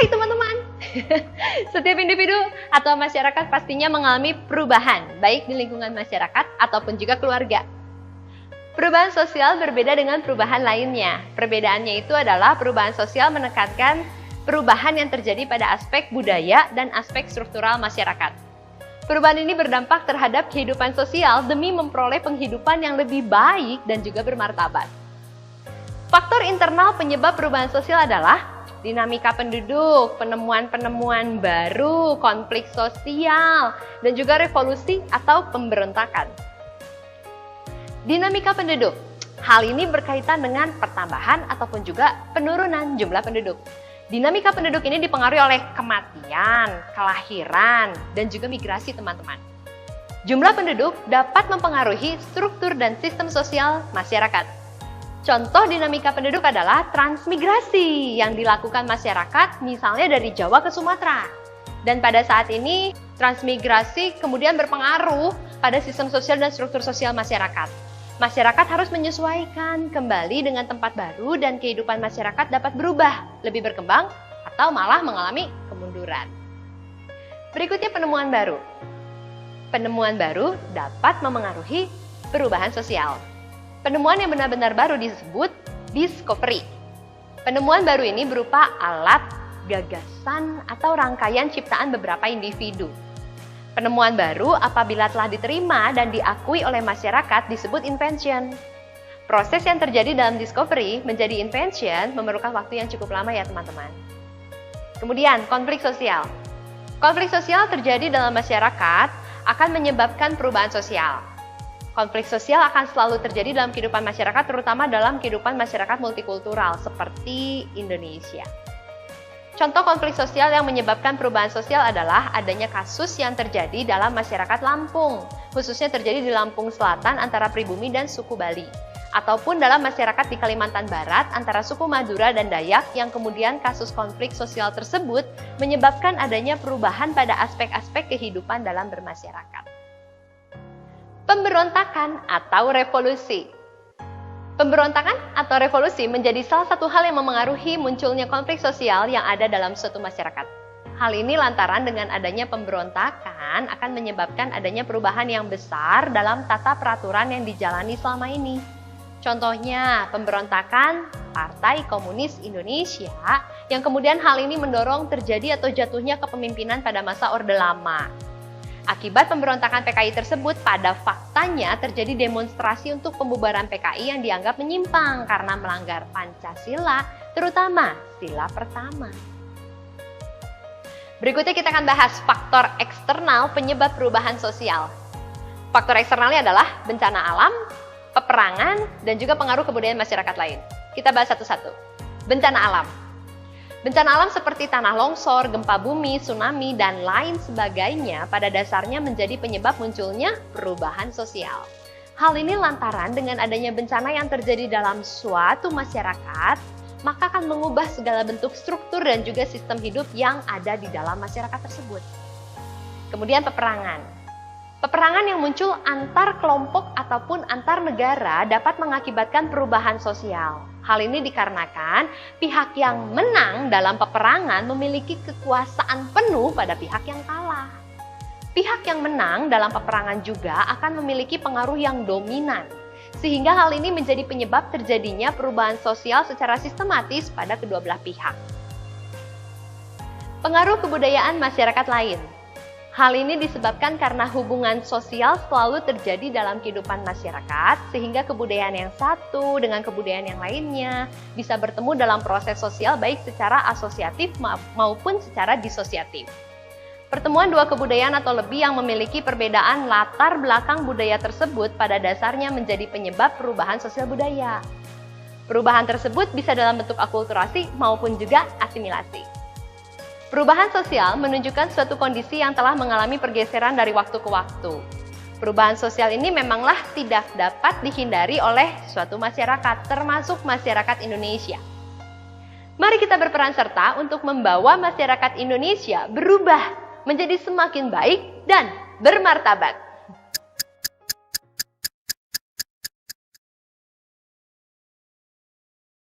Hai teman-teman. Setiap individu atau masyarakat pastinya mengalami perubahan, baik di lingkungan masyarakat ataupun juga keluarga. Perubahan sosial berbeda dengan perubahan lainnya. Perbedaannya itu adalah perubahan sosial menekankan perubahan yang terjadi pada aspek budaya dan aspek struktural masyarakat. Perubahan ini berdampak terhadap kehidupan sosial demi memperoleh penghidupan yang lebih baik dan juga bermartabat. Faktor internal penyebab perubahan sosial adalah dinamika penduduk, penemuan-penemuan baru, konflik sosial, dan juga revolusi atau pemberontakan. Dinamika penduduk. Hal ini berkaitan dengan pertambahan ataupun juga penurunan jumlah penduduk. Dinamika penduduk ini dipengaruhi oleh kematian, kelahiran, dan juga migrasi teman-teman. Jumlah penduduk dapat mempengaruhi struktur dan sistem sosial masyarakat. Contoh dinamika penduduk adalah transmigrasi yang dilakukan masyarakat misalnya dari Jawa ke Sumatera. Dan pada saat ini transmigrasi kemudian berpengaruh pada sistem sosial dan struktur sosial masyarakat. Masyarakat harus menyesuaikan kembali dengan tempat baru dan kehidupan masyarakat dapat berubah, lebih berkembang, atau malah mengalami kemunduran. Berikutnya penemuan baru. Penemuan baru dapat memengaruhi perubahan sosial. Penemuan yang benar-benar baru disebut discovery. Penemuan baru ini berupa alat, gagasan, atau rangkaian ciptaan beberapa individu. Penemuan baru apabila telah diterima dan diakui oleh masyarakat disebut invention. Proses yang terjadi dalam discovery menjadi invention memerlukan waktu yang cukup lama ya teman-teman. Kemudian konflik sosial. Konflik sosial terjadi dalam masyarakat akan menyebabkan perubahan sosial. Konflik sosial akan selalu terjadi dalam kehidupan masyarakat, terutama dalam kehidupan masyarakat multikultural seperti Indonesia. Contoh konflik sosial yang menyebabkan perubahan sosial adalah adanya kasus yang terjadi dalam masyarakat Lampung, khususnya terjadi di Lampung Selatan antara pribumi dan suku Bali, ataupun dalam masyarakat di Kalimantan Barat antara suku Madura dan Dayak yang kemudian kasus konflik sosial tersebut menyebabkan adanya perubahan pada aspek-aspek kehidupan dalam bermasyarakat. Pemberontakan atau revolusi. Pemberontakan atau revolusi menjadi salah satu hal yang memengaruhi munculnya konflik sosial yang ada dalam suatu masyarakat. Hal ini lantaran dengan adanya pemberontakan akan menyebabkan adanya perubahan yang besar dalam tata peraturan yang dijalani selama ini. Contohnya, pemberontakan Partai Komunis Indonesia yang kemudian hal ini mendorong terjadi atau jatuhnya kepemimpinan pada masa Orde Lama. Akibat pemberontakan PKI tersebut, pada faktanya terjadi demonstrasi untuk pembubaran PKI yang dianggap menyimpang karena melanggar Pancasila, terutama sila pertama. Berikutnya kita akan bahas faktor eksternal penyebab perubahan sosial. Faktor eksternalnya adalah bencana alam, peperangan, dan juga pengaruh kebudayaan masyarakat lain. Kita bahas satu-satu. Bencana alam. Bencana alam seperti tanah longsor, gempa bumi, tsunami, dan lain sebagainya pada dasarnya menjadi penyebab munculnya perubahan sosial. Hal ini lantaran dengan adanya bencana yang terjadi dalam suatu masyarakat, maka akan mengubah segala bentuk struktur dan juga sistem hidup yang ada di dalam masyarakat tersebut. Kemudian peperangan. Peperangan yang muncul antar kelompok ataupun antar negara dapat mengakibatkan perubahan sosial. Hal ini dikarenakan pihak yang menang dalam peperangan memiliki kekuasaan penuh pada pihak yang kalah. Pihak yang menang dalam peperangan juga akan memiliki pengaruh yang dominan, sehingga hal ini menjadi penyebab terjadinya perubahan sosial secara sistematis pada kedua belah pihak. Pengaruh kebudayaan masyarakat lain. Hal ini disebabkan karena hubungan sosial selalu terjadi dalam kehidupan masyarakat, sehingga kebudayaan yang satu dengan kebudayaan yang lainnya bisa bertemu dalam proses sosial baik secara asosiatif maupun secara disosiatif. Pertemuan dua kebudayaan atau lebih yang memiliki perbedaan latar belakang budaya tersebut pada dasarnya menjadi penyebab perubahan sosial budaya. Perubahan tersebut bisa dalam bentuk akulturasi maupun juga asimilasi. Perubahan sosial menunjukkan suatu kondisi yang telah mengalami pergeseran dari waktu ke waktu. Perubahan sosial ini memanglah tidak dapat dihindari oleh suatu masyarakat, termasuk masyarakat Indonesia. Mari kita berperan serta untuk membawa masyarakat Indonesia berubah menjadi semakin baik dan bermartabat.